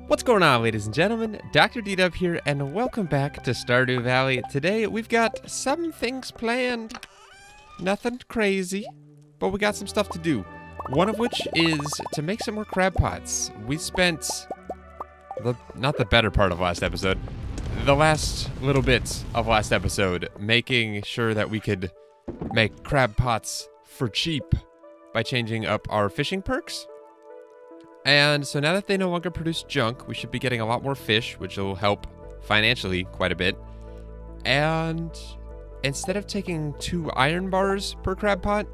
What's going on, ladies and gentlemen? Dr. D-Dub here, and welcome back to Stardew Valley. Today, we've got some things planned. Nothing crazy, but we got some stuff to do. One of which is to make some more crab pots. We spent, not the better part of last episode, the last little bits of last episode, making sure that we could make crab pots for cheap by changing up our fishing perks. And so now that they no longer produce junk, we should be getting a lot more fish, which will help financially quite a bit. And instead of taking 2 iron bars per crab pot,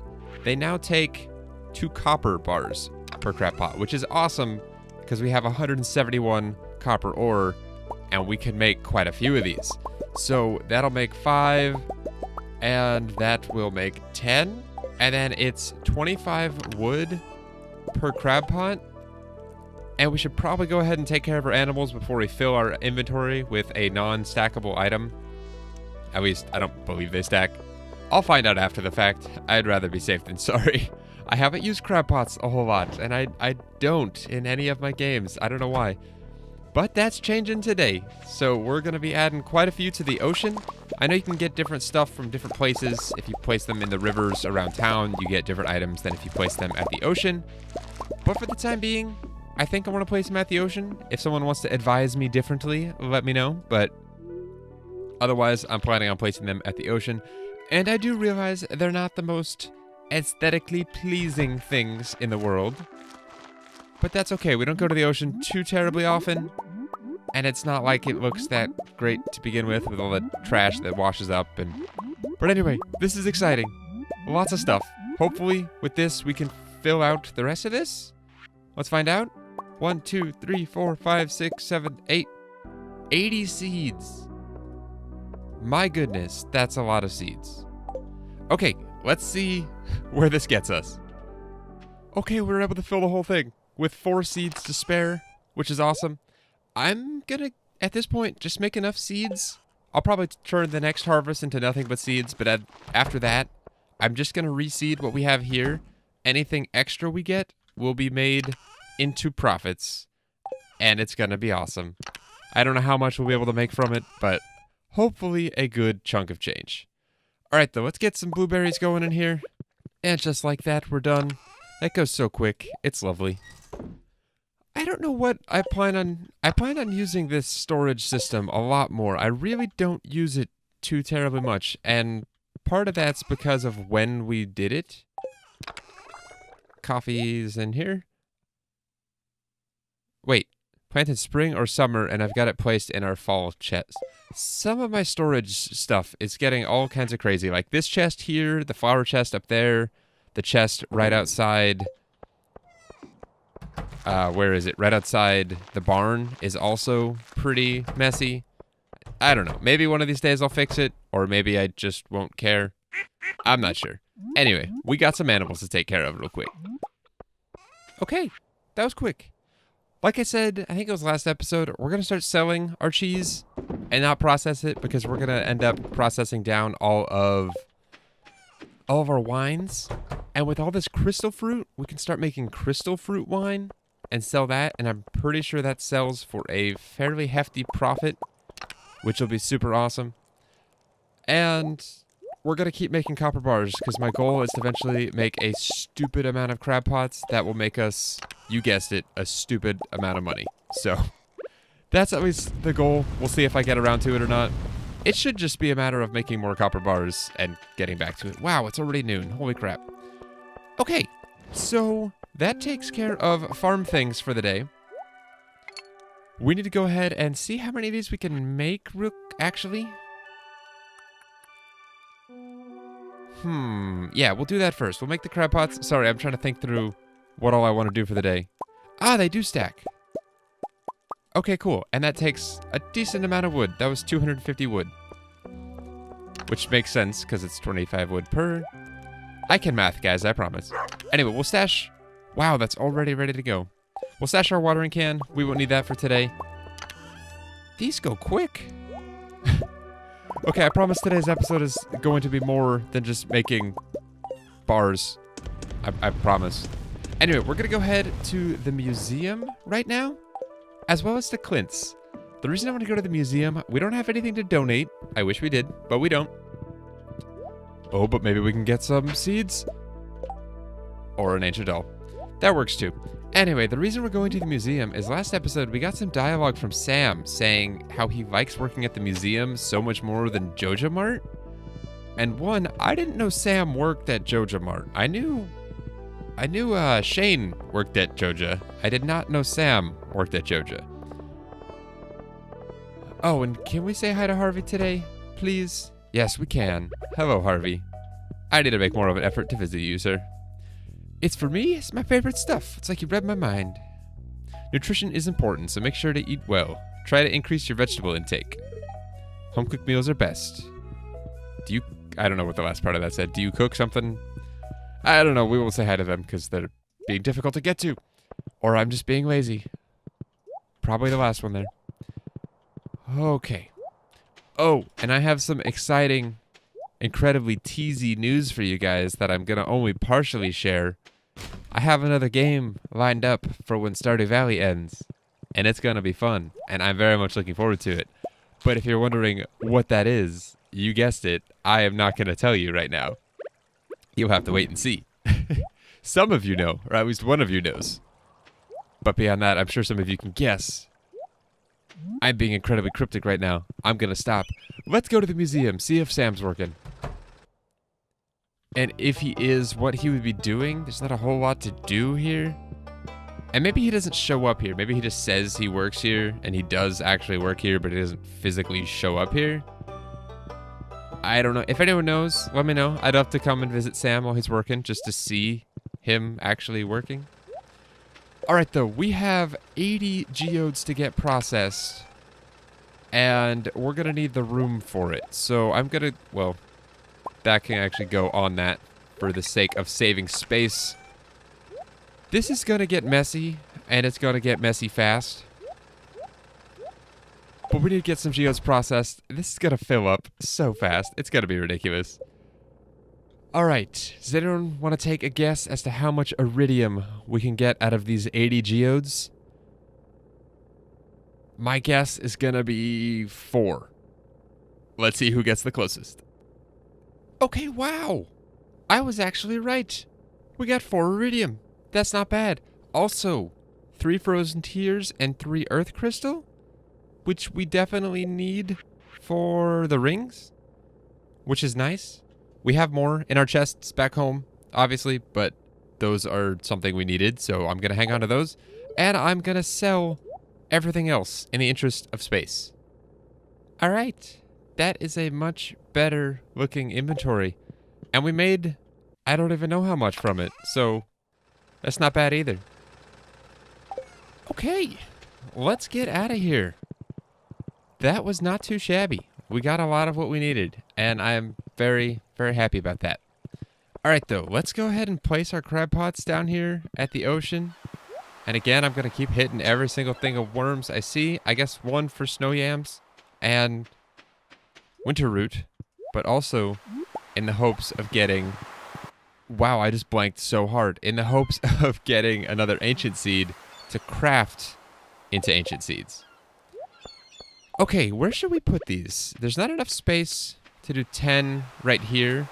they now take 2 copper bars per crab pot, which is awesome because we have 171 copper ore and we can make quite a few of these. So that'll make 5 and that will make 10. And then it's 25 wood per crab pot. And we should probably go ahead and take care of our animals before we fill our inventory with a non-stackable item. At least, I don't believe they stack. I'll find out after the fact. I'd rather be safe than sorry. I haven't used crab pots a whole lot, and I don't in any of my games. I don't know why. But that's changing today. So we're going to be adding quite a few to the ocean. I know you can get different stuff from different places. If you place them in the rivers around town, you get different items than if you place them at the ocean. But for the time being, I think I want to place them at the ocean. If someone wants to advise me differently, let me know. But otherwise, I'm planning on placing them at the ocean. And I do realize they're not the most aesthetically pleasing things in the world. But that's okay. We don't go to the ocean too terribly often. And it's not like it looks that great to begin with all the trash that washes up. But anyway, this is exciting. Lots of stuff. Hopefully, with this, we can fill out the rest of this. Let's find out. 1, 2, 3, 4, 5, 6, 7, 8. 80 seeds. My goodness, that's a lot of seeds. Okay, let's see where this gets us. Okay, we were able to fill the whole thing with 4 seeds to spare, which is awesome. I'm gonna, at this point, just make enough seeds. I'll probably turn the next harvest into nothing but seeds, but after that, I'm just gonna reseed what we have here. Anything extra we get will be made into profits, and it's gonna be awesome. I don't know how much we'll be able to make from it, but hopefully a good chunk of change. Alright though, let's get some blueberries going in here. And just like that, we're done. That goes so quick. It's lovely. I don't know what I plan on using this storage system a lot more. I really don't use it too terribly much, and part of that's because of when we did it. Coffee's in here. Wait, planted spring or summer, and I've got it placed in our fall chest. Some of my storage stuff is getting all kinds of crazy. Like this chest here, the flower chest up there, the chest right outside. Where is it? Right outside the barn is also pretty messy. I don't know. Maybe one of these days I'll fix it, or maybe I just won't care. I'm not sure. Anyway, we got some animals to take care of real quick. Okay, that was quick. Like I said, I think it was last episode, we're going to start selling our cheese and not process it because we're going to end up processing down all of our wines. And with all this crystal fruit, we can start making crystal fruit wine and sell that. And I'm pretty sure that sells for a fairly hefty profit, which will be super awesome. And we're going to keep making copper bars because my goal is to eventually make a stupid amount of crab pots that will make us, you guessed it, a stupid amount of money. So that's at least the goal. We'll see if I get around to it or not. It should just be a matter of making more copper bars and getting back to it. Wow, it's already noon. Holy crap. Okay, so that takes care of farm things for the day. We need to go ahead and see how many of these we can make, actually. Yeah, we'll do that first. We'll make the crab pots. Sorry, I'm trying to think through what all I want to do for the day. Ah, they do stack. Okay, cool. And that takes a decent amount of wood. That was 250 wood. Which makes sense, because it's 25 wood per. I can math, guys, I promise. Anyway, we'll stash. Wow, that's already ready to go. We'll stash our watering can. We won't need that for today. These go quick. Okay, I promise today's episode is going to be more than just making bars. I promise. Anyway, we're going to go ahead to the museum right now. as well as to Clint's. The reason I want to go to the museum, we don't have anything to donate. I wish we did, but we don't. Oh, but maybe we can get some seeds. Or an ancient doll. That works too. Anyway, the reason we're going to the museum is last episode we got some dialogue from Sam saying how he likes working at the museum so much more than Joja Mart. And one, I didn't know Sam worked at Joja Mart. I knew Shane worked at Joja. I did not know Sam worked at Joja. Oh, and can we say hi to Harvey today, please? Yes, we can. Hello, Harvey. I need to make more of an effort to visit you, sir. It's for me, it's my favorite stuff. It's like you read my mind. Nutrition is important, so make sure to eat well. Try to increase your vegetable intake. Home-cooked meals are best. I don't know what the last part of that said. Do you cook something? I don't know. We will say hi to them because they're being difficult to get to. Or I'm just being lazy. Probably the last one there. Okay. Oh, and I have some exciting, incredibly teasy news for you guys that I'm going to only partially share. I have another game lined up for when Stardew Valley ends. And it's going to be fun. And I'm very much looking forward to it. But if you're wondering what that is, you guessed it, I am not going to tell you right now. You'll have to wait and see. Some of you know, or at least one of you knows. But beyond that, I'm sure some of you can guess. I'm being incredibly cryptic right now. I'm going to stop. Let's go to the museum, see if Sam's working. And if he is, what he would be doing. There's not a whole lot to do here. And maybe he doesn't show up here. Maybe he just says he works here, and he does actually work here, but he doesn't physically show up here. I don't know. If anyone knows, let me know. I'd love to come and visit Sam while he's working, just to see him actually working. Alright, though. We have 80 geodes to get processed, and we're going to need the room for it. So I'm going to, well, that can actually go on that for the sake of saving space. This is going to get messy, and it's going to get messy fast. But we need to get some geodes processed. This is going to fill up so fast. It's going to be ridiculous. Alright, does anyone want to take a guess as to how much iridium we can get out of these 80 geodes? My guess is going to be 4. Let's see who gets the closest. Okay, wow! I was actually right. We got 4 iridium. That's not bad. Also, 3 frozen tears and 3 earth crystal, which we definitely need for the rings, which is nice. We have more in our chests back home, obviously, but those are something we needed, so I'm going to hang on to those. And I'm going to sell everything else in the interest of space. All right. That is a much better looking inventory. And we made, I don't even know how much from it, so that's not bad either. Okay, let's get out of here. That was not too shabby. We got a lot of what we needed, and I'm very, very happy about that. All right, though, let's go ahead and place our crab pots down here at the ocean. And again, I'm going to keep hitting every single thing of worms I see. I guess 1 for snow yams and winter root, but also in the hopes of getting... Wow, I just blanked so hard. In the hopes of getting another ancient seed to craft into ancient seeds. Okay, where should we put these? There's not enough space to do 10 right here.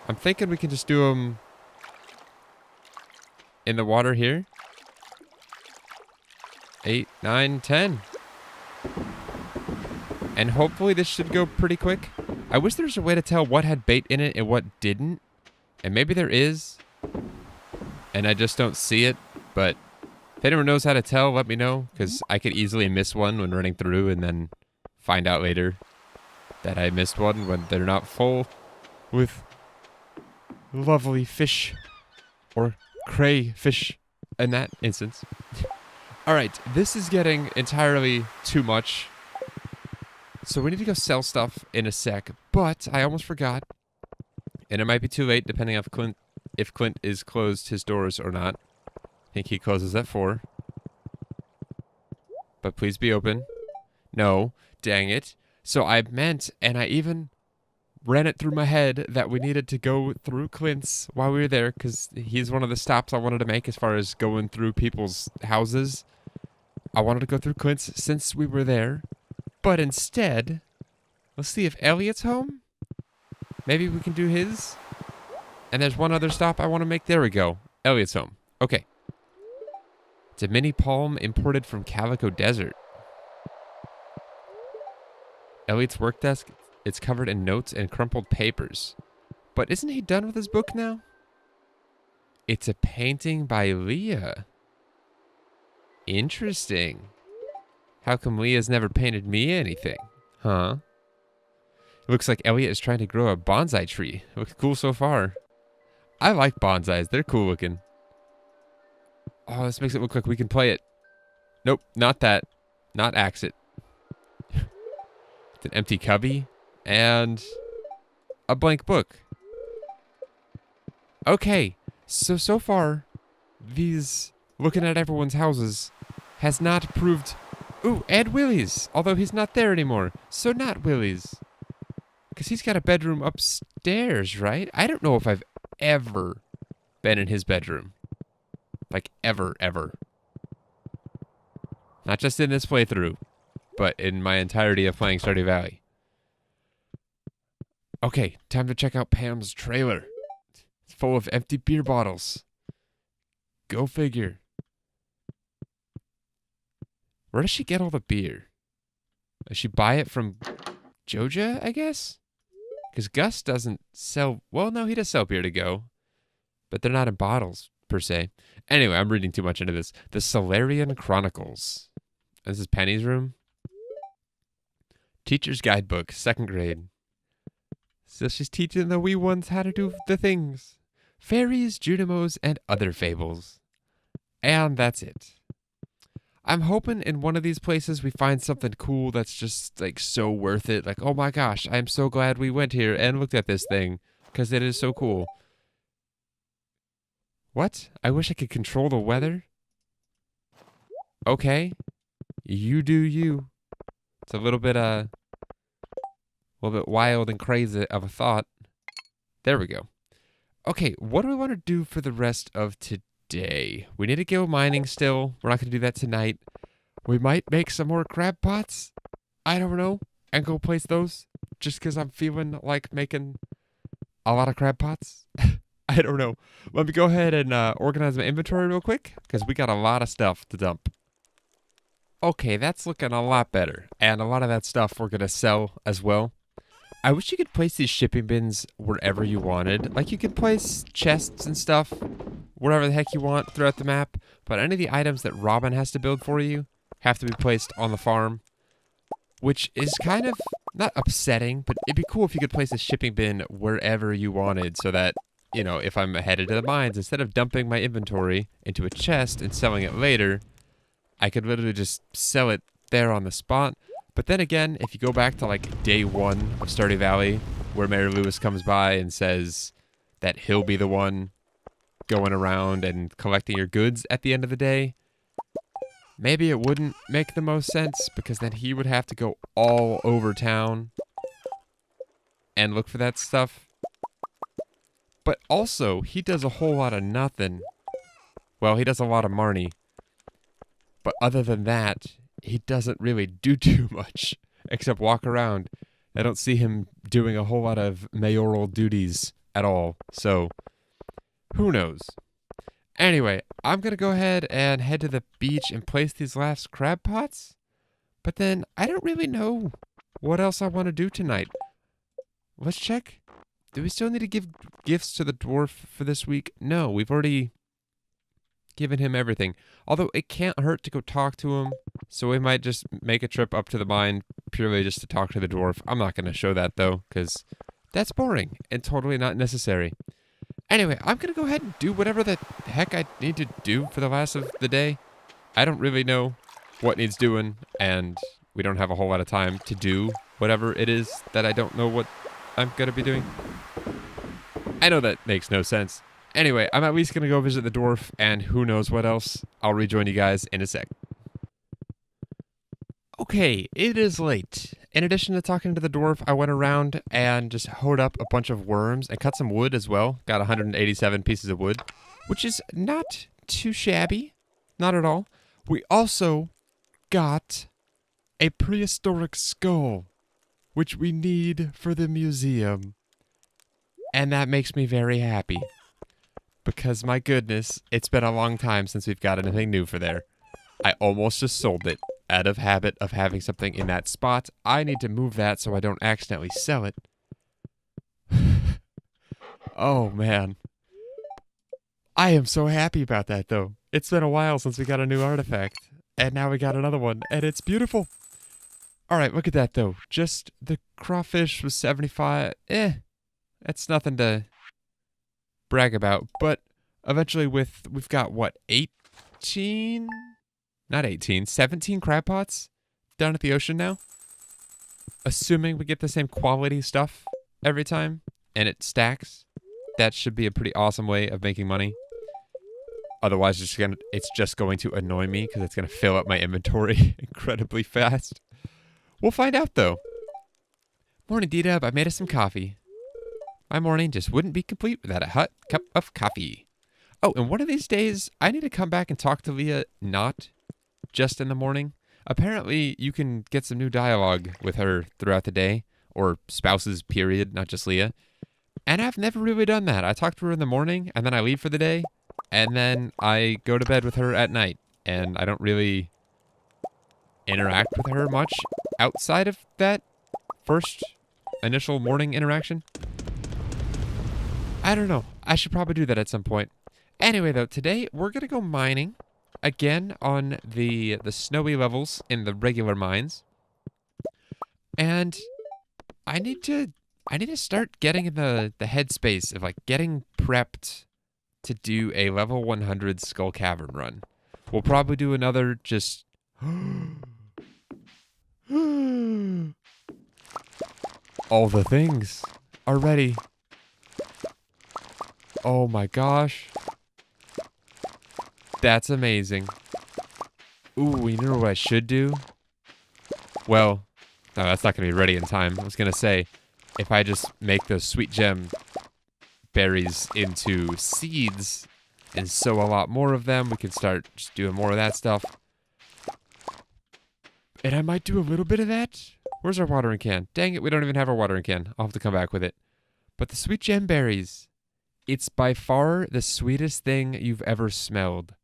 I'm thinking we can just do them in the water here. 8, 9, 10. And hopefully this should go pretty quick. I wish there was a way to tell what had bait in it and what didn't. And maybe there is. And I just don't see it. But if anyone knows how to tell, let me know. Because I could easily miss one when running through and then find out later that I missed one when they're not full with lovely fish. Or crayfish in that instance. Alright, this is getting entirely too much. So we need to go sell stuff in a sec. But I almost forgot. And it might be too late depending on if Clint is closed his doors or not. I think he closes at 4. But please be open. No. Dang it. So I meant, and I even ran it through my head, that we needed to go through Clint's while we were there, because he's one of the stops I wanted to make as far as going through people's houses. I wanted to go through Clint's since we were there. But instead, let's see if Elliot's home. Maybe we can do his. And there's one other stop I want to make. There we go. Elliot's home. Okay. It's a mini palm imported from Calico Desert. Elliot's work desk. It's covered in notes and crumpled papers. But isn't he done with his book now? It's a painting by Leah. Interesting. How come Leah's never painted me anything? Huh? It looks like Elliot is trying to grow a bonsai tree. Looks cool so far. I like bonsais. They're cool looking. Oh, this makes it look like we can play it. Nope, not that. Not axe it. It's an empty cubby and a blank book. Okay, so far, these looking at everyone's houses has not proved... Ooh, Ed Willie's, although he's not there anymore. So not Willie's. Because he's got a bedroom upstairs, right? I don't know if I've ever been in his bedroom. Like, ever. Not just in this playthrough, but in my entirety of playing Stardew Valley. Okay, time to check out Pam's trailer. It's full of empty beer bottles. Go figure. Where does she get all the beer? Does she buy it from Joja, I guess? Because Gus doesn't sell... Well, no, he does sell beer to go. But they're not in bottles, per se. Anyway, I'm reading too much into this. The Solarian Chronicles. This is Penny's room. Teacher's Guidebook, 2nd grade. So she's teaching the wee ones how to do the things. Fairies, Junimos, and other fables. And that's it. I'm hoping in one of these places we find something cool that's just, like, so worth it. Like, oh my gosh, I'm so glad we went here and looked at this thing. Because it is so cool. What? I wish I could control the weather? Okay. You do you. It's a little bit wild and crazy of a thought. There we go. Okay, what do we want to do for the rest of today? We need to go mining still. We're not going to do that tonight. We might make some more crab pots. I don't know. And go place those. Just because I'm feeling like making a lot of crab pots. I don't know. Let me go ahead and organize my inventory real quick. Because we got a lot of stuff to dump. Okay, that's looking a lot better. And a lot of that stuff we're going to sell as well. I wish you could place these shipping bins wherever you wanted. Like, you could place chests and stuff wherever the heck you want throughout the map. But any of the items that Robin has to build for you have to be placed on the farm. Which is kind of, not upsetting, but it'd be cool if you could place a shipping bin wherever you wanted. So that, you know, if I'm headed to the mines, instead of dumping my inventory into a chest and selling it later, I could literally just sell it there on the spot. But then again, if you go back to like day 1 of Stardew Valley, where Mary Lewis comes by and says that he'll be the one going around and collecting your goods at the end of the day, maybe it wouldn't make the most sense, because then he would have to go all over town and look for that stuff. But also, he does a whole lot of nothing. Well, he does a lot of Marnie. But other than that, he doesn't really do too much, except walk around. I don't see him doing a whole lot of mayoral duties at all, so who knows? Anyway, I'm going to go ahead and head to the beach and place these last crab pots, but then I don't really know what else I want to do tonight. Let's check. Do we still need to give gifts to the dwarf for this week? No, we've already given him everything. Although it can't hurt to go talk to him, so we might just make a trip up to the mine purely just to talk to the dwarf. I'm not going to show that though, because that's boring and totally not necessary. Anyway, I'm going to go ahead and do whatever the heck I need to do for the last of the day. I don't really know what needs doing, and we don't have a whole lot of time to do whatever it is that I don't know what I'm going to be doing. I know that makes no sense. Anyway, I'm at least going to go visit the dwarf, and who knows what else. I'll rejoin you guys in a sec. Okay, it is late. In addition to talking to the dwarf, I went around and just hoed up a bunch of worms and cut some wood as well. Got 187 pieces of wood, which is not too shabby. Not at all. We also got a prehistoric skull, which we need for the museum. And that makes me very happy. Because, my goodness, it's been a long time since we've got anything new for there. I almost just sold it out of habit of having something in that spot. I need to move that so I don't accidentally sell it. Oh, man. I am so happy about that, though. It's been a while since we got a new artifact. And now we got another one, and it's beautiful. Alright, look at that, though. Just the crawfish was 75. That's nothing to brag about. But eventually we've got, what, 18? Not 18, 17 crab pots down at the ocean now. Assuming we get the same quality stuff every time, and it stacks. That should be a pretty awesome way of making money. Otherwise, it's just going to annoy me because it's going to fill up my inventory incredibly fast. We'll find out, though. Morning, D-Dub. I made us some coffee. My morning just wouldn't be complete without a hot cup of coffee. Oh, and one of these days, I need to come back and talk to Leah, not just in the morning. Apparently, you can get some new dialogue with her throughout the day, or spouses, period, not just Leah. And I've never really done that. I talk to her in the morning, and then I leave for the day, and then I go to bed with her at night, and I don't really interact with her much outside of that first initial morning interaction. I don't know. I should probably do that at some point. Anyway, though, today we're going to go mining again on the snowy levels in the regular mines. And I need to start getting in the headspace of, like, getting prepped to do a level 100 Skull Cavern run. We'll probably do another just... All the things are ready. Oh my gosh. That's amazing. Ooh, you know what I should do? Well, no, that's not going to be ready in time. I was going to say, if I just make those sweet gem berries into seeds and sow a lot more of them, we can start just doing more of that stuff. And I might do a little bit of that. Where's our watering can? Dang it, we don't even have our watering can. I'll have to come back with it. But the sweet gem berries, it's by far the sweetest thing you've ever smelled.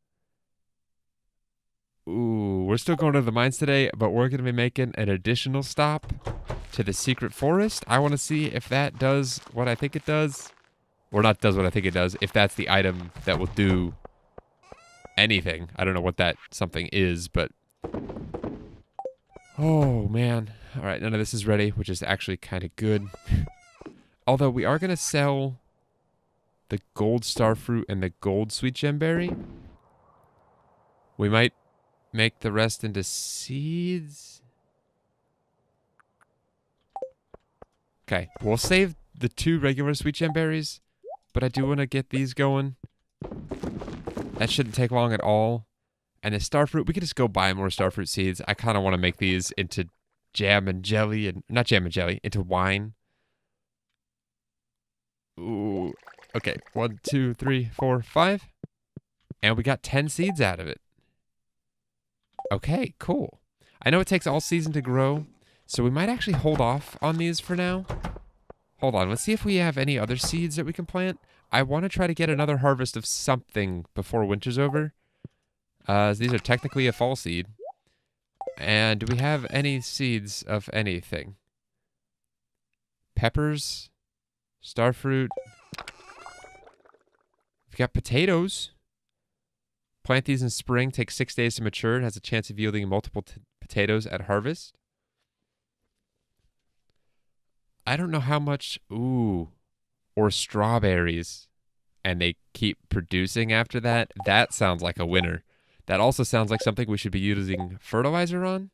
Ooh, we're still going to the mines today, but we're going to be making an additional stop to the secret forest. I want to see if that does what I think it does. Or not does what I think it does. If that's the item that will do anything. I don't know what that something is, but... Oh, man. All right, none of this is ready, which is actually kind of good. Although we are going to sell the gold starfruit and the gold sweet gemberry. We might make the rest into seeds. Okay, we'll save the 2 regular sweet gemberries, but I do want to get these going. That shouldn't take long at all. And the starfruit, we could just go buy more starfruit seeds. I kind of want to make these into jam and jelly, and not jam and jelly, into wine. Ooh, okay, 1, 2, 3, 4, 5. And we got 10 seeds out of it. Okay, cool. I know it takes all season to grow, so we might actually hold off on these for now. Hold on, let's see if we have any other seeds that we can plant. I want to try to get another harvest of something before winter's over. These are technically a fall seed. And do we have any seeds of anything? Peppers, starfruit. We've got potatoes. Plant these in spring, takes 6 days to mature, and has a chance of yielding multiple potatoes at harvest. I don't know how much... Ooh. Or strawberries. And they keep producing after that. That sounds like a winner. That also sounds like something we should be using fertilizer on.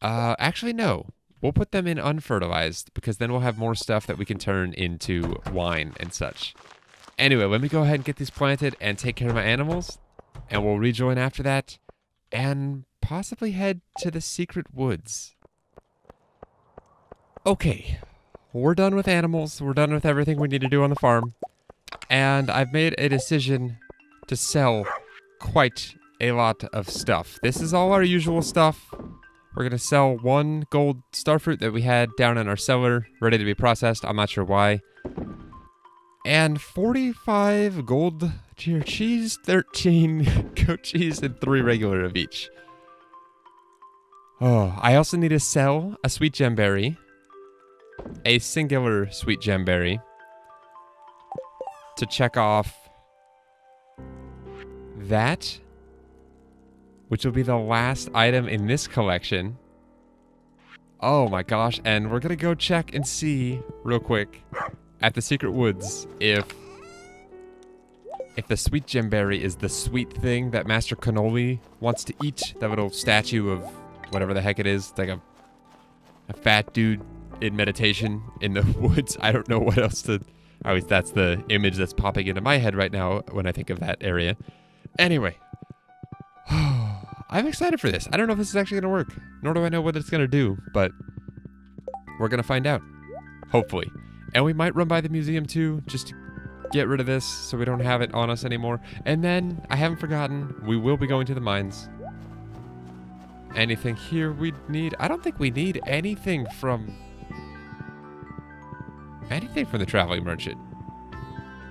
Actually, no. We'll put them in unfertilized, because then we'll have more stuff that we can turn into wine and such. Anyway, let me go ahead and get these planted and take care of my animals. And we'll rejoin after that. And possibly head to the secret woods. Okay. We're done with animals. We're done with everything we need to do on the farm. And I've made a decision to sell quite a lot of stuff. This is all our usual stuff. We're going to sell 1 gold starfruit that we had down in our cellar, ready to be processed. I'm not sure why. And 45 gold cheese, 13 goat cheese, and 3 regular of each. Oh, I also need to sell a sweet gemberry. A singular sweet gemberry. To check off that, which will be the last item in this collection. Oh my gosh, and we're gonna go check and see real quick at the secret woods if the sweet gemberry is the sweet thing that Master Cannoli wants to eat. That little statue of whatever the heck it is, like a fat dude in meditation in the woods. I don't know what else to, at least that's the image that's popping into my head right now when I think of that area. Anyway, I'm excited for this. I don't know if this is actually going to work, nor do I know what it's going to do, but we're going to find out, hopefully. And we might run by the museum too, just to get rid of this so we don't have it on us anymore. And then, I haven't forgotten, we will be going to the mines. Anything here we need? I don't think we need anything from the traveling merchant.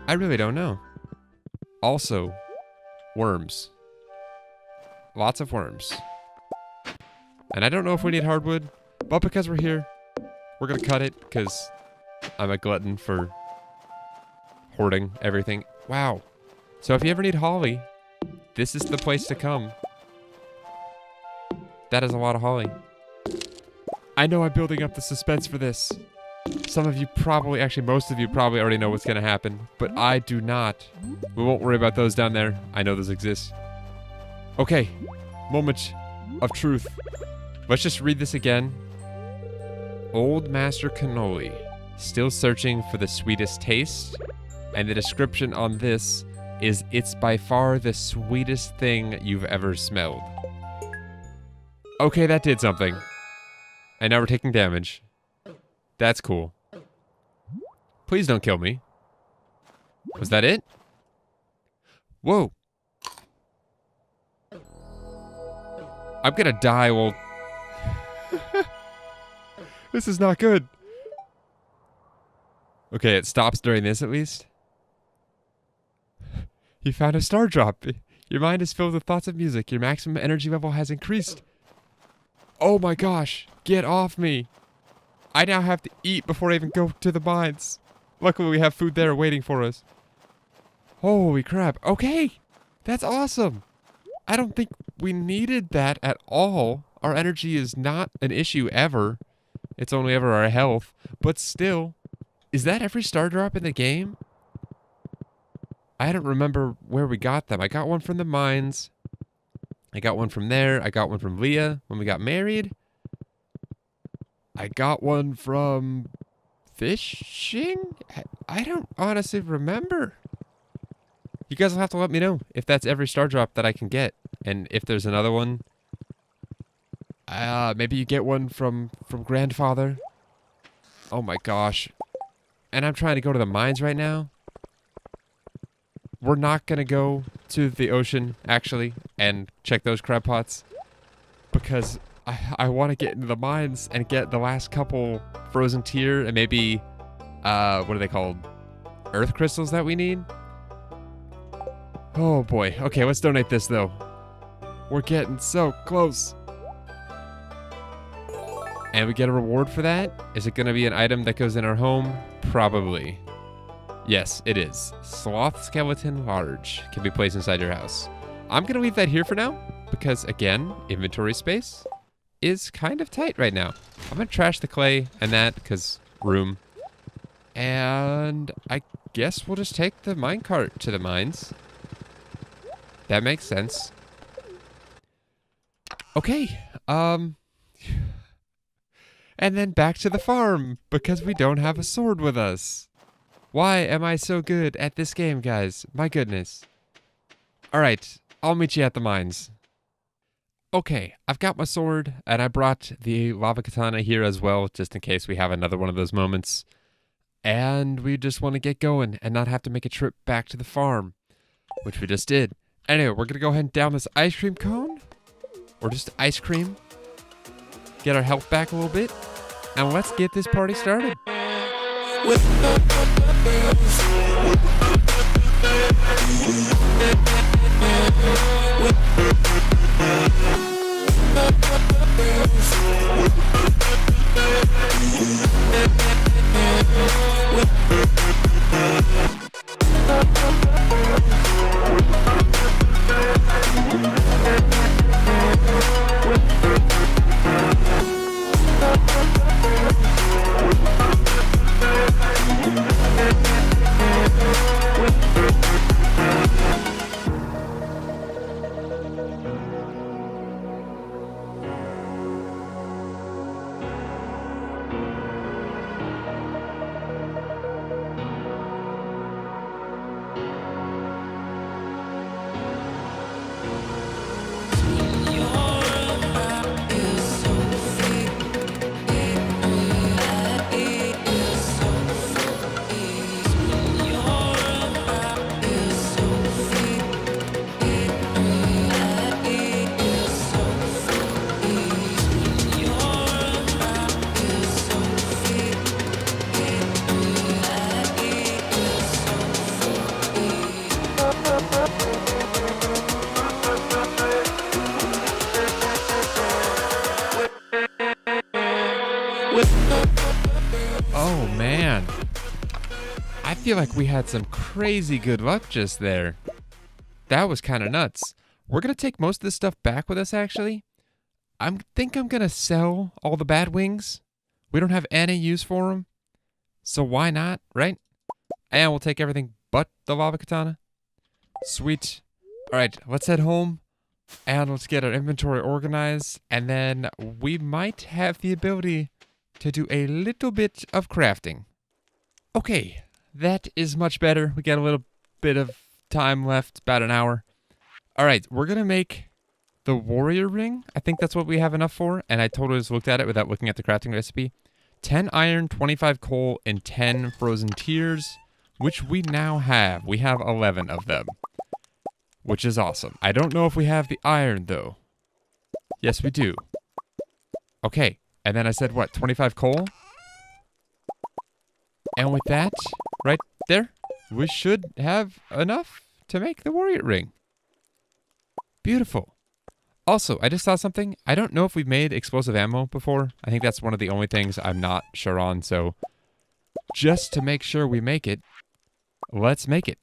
I really don't know. Also, worms. Lots of worms. And I don't know if we need hardwood, but because we're here, we're gonna cut it, because I'm a glutton for hoarding everything. Wow. So if you ever need holly, this is the place to come. That is a lot of holly. I know I'm building up the suspense for this. Some of you probably, actually most of you probably already know what's gonna happen, but I do not. We won't worry about those down there. I know those exist. Okay, moment of truth. Let's just read this again. Old Master Cannoli, still searching for the sweetest taste, and the description on this is it's by far the sweetest thing you've ever smelled. Okay, that did something. And now we're taking damage. That's cool. Please don't kill me. Was that it? Whoa. I'm gonna die while... This is not good. Okay, it stops during this at least. You found a star drop. Your mind is filled with thoughts of music. Your maximum energy level has increased. Oh my gosh. Get off me. I now have to eat before I even go to the mines. Luckily we have food there waiting for us. Holy crap. Okay. That's awesome. I don't think we needed that at all. Our energy is not an issue ever. It's only ever our health. But still, is that every star drop in the game? I don't remember where we got them. I got one from the mines. I got one from there. I got one from Leah when we got married. I got one from fishing? I don't honestly remember. You guys will have to let me know if that's every star drop that I can get. And if there's another one, maybe you get one from grandfather. Oh my gosh. And I'm trying to go to the mines right now. We're not going to go to the ocean, actually, and check those crab pots. Because I want to get into the mines and get the last couple frozen tear and maybe, what are they called? Earth crystals that we need? Oh boy. Okay, let's donate this though. We're getting so close. And we get a reward for that? Is it going to be an item that goes in our home? Probably. Yes, it is. Sloth Skeleton Large can be placed inside your house. I'm going to leave that here for now because, again, inventory space is kind of tight right now. I'm going to trash the clay and that because room. And I guess we'll just take the minecart to the mines. That makes sense. Okay, and then back to the farm, because we don't have a sword with us. Why am I so good at this game, guys? My goodness. Alright, I'll meet you at the mines. Okay, I've got my sword, and I brought the lava katana here as well, just in case we have another one of those moments. And we just want to get going, and not have to make a trip back to the farm, which we just did. Anyway, we're gonna go ahead and down this ice cream cone. Or just ice cream. Get our health back a little bit. And let's get this party started. Oh man, I feel like we had some crazy good luck just there. That was kind of nuts. We're gonna take most of this stuff back with us actually. Think I'm gonna sell all the bad wings. We don't have any use for them, so why not, right? And we'll take everything but the lava katana. Sweet. All right, let's head home and let's get our inventory organized, and then we might have the ability to do a little bit of crafting. Okay, that is much better. We got a little bit of time left, about an hour. All right, we're gonna make the warrior ring. I think that's what we have enough for, and I totally just looked at it without looking at the crafting recipe. 10 iron, 25 coal, and 10 frozen tears, which we now have. We have 11 of them, which is awesome. I don't know if we have the iron, though. Yes, we do. Okay, and then I said, what, 25 coal? And with that, right there, we should have enough to make the warrior ring. Beautiful. Also, I just saw something. I don't know if we've made explosive ammo before. I think that's one of the only things I'm not sure on. So just to make sure we make it, let's make it.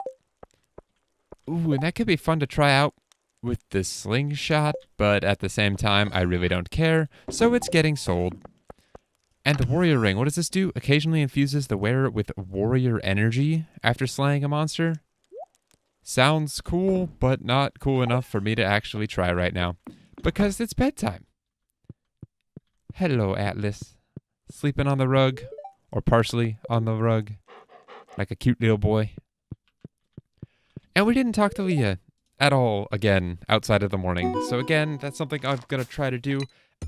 Ooh, and that could be fun to try out with the slingshot, but at the same time, I really don't care. So it's getting sold. And the warrior ring, what does this do? Occasionally infuses the wearer with warrior energy after slaying a monster. Sounds cool, but not cool enough for me to actually try right now. Because it's bedtime. Hello, Atlas. Sleeping on the rug. Or partially on the rug. Like a cute little boy. And we didn't talk to Leah at all again outside of the morning. So again, that's something I'm going to try to do.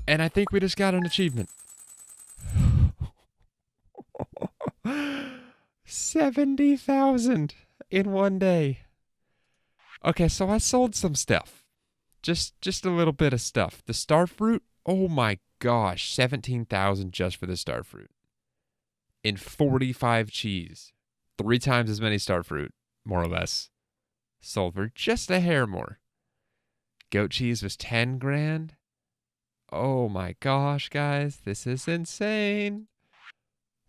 And I think we just got an achievement. 70,000 in one day. Okay, so I sold some stuff. Just a little bit of stuff. The star fruit, oh my gosh, 17,000 just for the star fruit. In 45 cheese. 3 times as many star fruit, more or less. Sold for just a hair more. Goat cheese was 10 grand. Oh my gosh, guys, this is insane.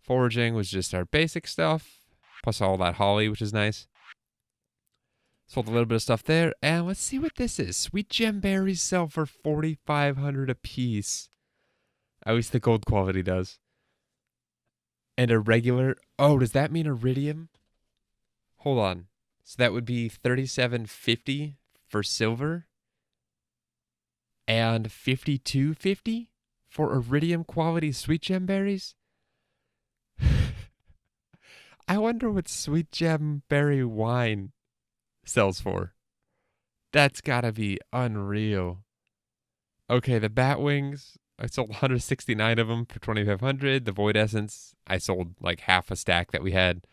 Foraging was just our basic stuff, plus all that holly, which is nice. Sold a little bit of stuff there, and let's see what this is. Sweet gem berries sell for 4,500 a piece. At least the gold quality does. And a regular, oh, does that mean iridium? Hold on. So that would be 37.50 for silver and 52.50 for iridium quality sweet gem berries. I wonder what sweet gem berry wine sells for. That's gotta be unreal. Okay, the bat wings, I sold 169 of them for 2,500. The void essence, I sold like half a stack that we had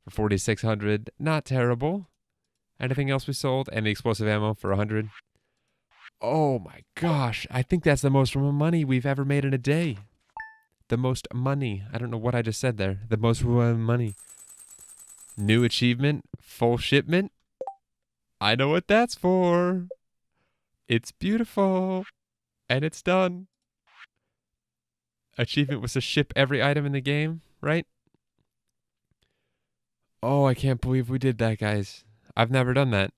for 4,600. Not terrible. Anything else we sold? And the explosive ammo for 100. Oh my gosh. I think that's the most money we've ever made in a day. The most money. I don't know what I just said there. The most money. New achievement. Full shipment. I know what that's for. It's beautiful. And it's done. Achievement was to ship every item in the game, right? Oh, I can't believe we did that, guys. I've never done that.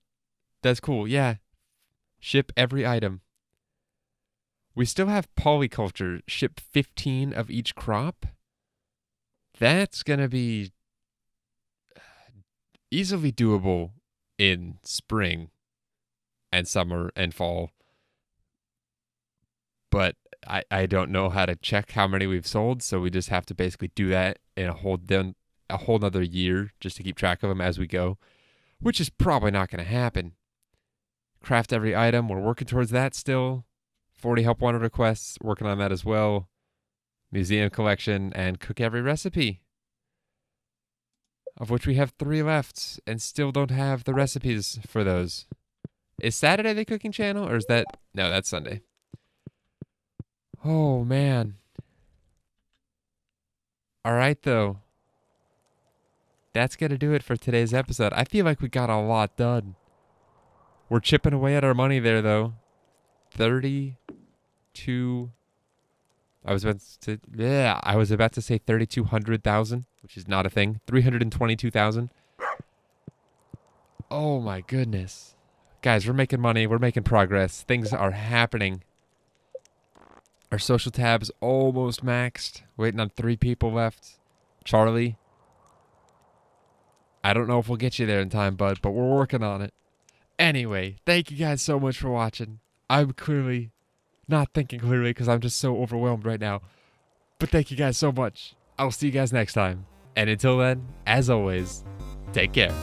That's cool. Yeah. Ship every item. We still have polyculture. Ship 15 of each crop. That's going to be easily doable in spring and summer and fall. But I don't know how to check how many we've sold, so we just have to basically do that in a whole nother year just to keep track of them as we go, which is probably not going to happen. Craft every item. We're working towards that still. 40 help wanted requests. Working on that as well. Museum collection and cook every recipe, of which we have 3 left and still don't have the recipes for those. Is Saturday the cooking channel, or is that... No, that's Sunday. Oh, man. All right, though. That's going to do it for today's episode. I feel like we got a lot done. We're chipping away at our money there, though. 32... I was about to say 3,200,000, which is not a thing. 322,000. Oh my goodness. Guys, we're making money. We're making progress. Things are happening. Our social tab's almost maxed. Waiting on 3 people left. Charlie. I don't know if we'll get you there in time, bud, but we're working on it. Anyway, thank you guys so much for watching. I'm clearly not thinking clearly because I'm just so overwhelmed right now. But thank you guys so much. I'll see you guys next time. And until then, as always, take care.